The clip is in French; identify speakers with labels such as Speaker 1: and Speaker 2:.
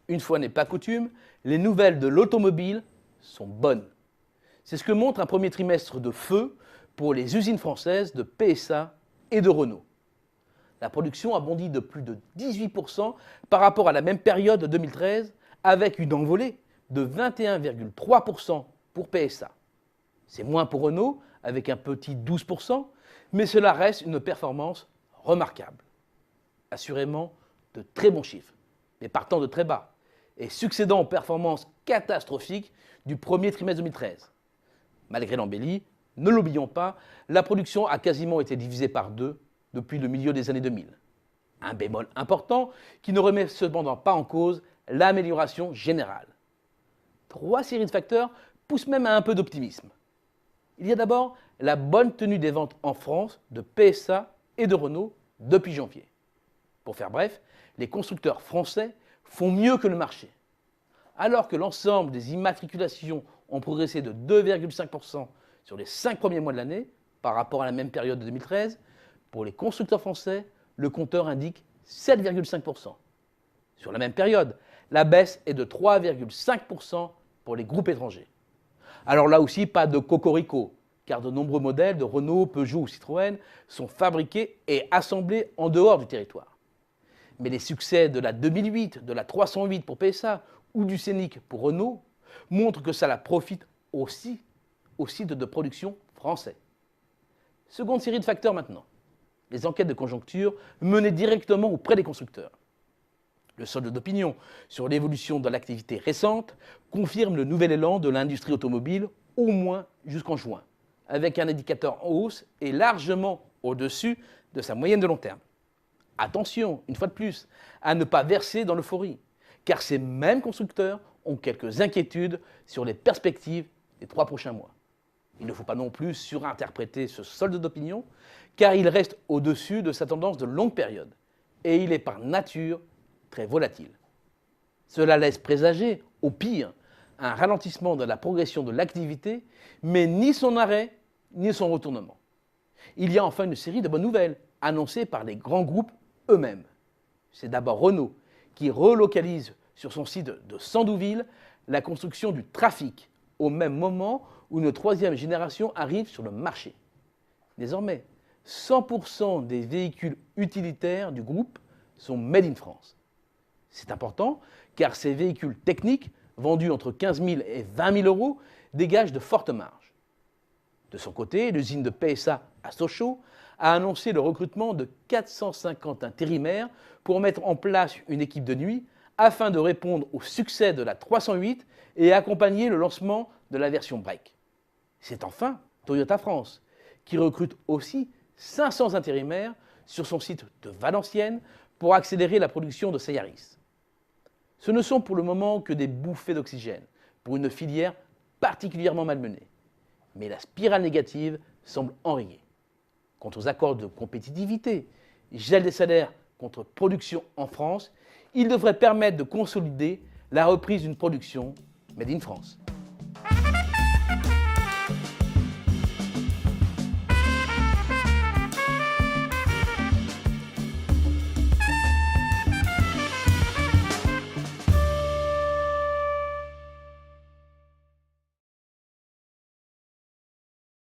Speaker 1: Une fois n'est pas coutume, les nouvelles de l'automobile sont bonnes. C'est ce que montre un premier trimestre de feu pour les usines françaises de PSA et de Renault. La production a bondi de plus de 18% par rapport à la même période de 2013, avec une envolée de 21,3% pour PSA. C'est moins pour Renault, avec un petit 12%, mais cela reste une performance remarquable. Assurément, de très bons chiffres, mais partant de très bas, et succédant aux performances catastrophiques du premier trimestre 2013. Malgré l'embellie, ne l'oublions pas, la production a quasiment été divisée par 2 depuis le milieu des années 2000. Un bémol important qui ne remet cependant pas en cause l'amélioration générale. 3 séries de facteurs poussent même à un peu d'optimisme. Il y a d'abord la bonne tenue des ventes en France de PSA et de Renault depuis janvier. Pour faire bref, les constructeurs français font mieux que le marché. Alors que l'ensemble des immatriculations ont progressé de 2,5% sur les 5 premiers mois de l'année, par rapport à la même période de 2013, pour les constructeurs français, le compteur indique 7,5%. Sur la même période, la baisse est de 3,5% pour les groupes étrangers. Alors là aussi, pas de cocorico, car de nombreux modèles de Renault, Peugeot ou Citroën sont fabriqués et assemblés en dehors du territoire. Mais les succès de la 2008, de la 308 pour PSA ou du Scénic pour Renault montrent que cela profite aussi aux sites de production français. Seconde série de facteurs maintenant. Les enquêtes de conjoncture menées directement auprès des constructeurs. Le solde d'opinion sur l'évolution de l'activité récente confirme le nouvel élan de l'industrie automobile au moins jusqu'en juin, avec un indicateur en hausse et largement au-dessus de sa moyenne de long terme. Attention, une fois de plus, à ne pas verser dans l'euphorie, car ces mêmes constructeurs ont quelques inquiétudes sur les perspectives des 3 prochains mois. Il ne faut pas non plus surinterpréter ce solde d'opinion, car il reste au-dessus de sa tendance de longue période, et il est par nature très volatile. Cela laisse présager, au pire, un ralentissement de la progression de l'activité, mais ni son arrêt, ni son retournement. Il y a enfin une série de bonnes nouvelles, annoncées par les grands groupes eux-mêmes. C'est d'abord Renault qui relocalise sur son site de Sandouville la construction du Trafic, au même moment où une 3e génération arrive sur le marché. Désormais, 100% des véhicules utilitaires du groupe sont made in France. C'est important car ces véhicules techniques, vendus entre 15 000 et 20 000 euros, dégagent de fortes marges. De son côté, l'usine de PSA à Sochaux a annoncé le recrutement de 450 intérimaires pour mettre en place une équipe de nuit afin de répondre au succès de la 308 et accompagner le lancement de la version Break. C'est enfin Toyota France qui recrute aussi 500 intérimaires sur son site de Valenciennes pour accélérer la production de sa Yaris. Ce ne sont pour le moment que des bouffées d'oxygène pour une filière particulièrement malmenée. Mais la spirale négative semble enrayée. Quant aux accords de compétitivité, gel des salaires contre production en France, ils devraient permettre de consolider la reprise d'une production made in France.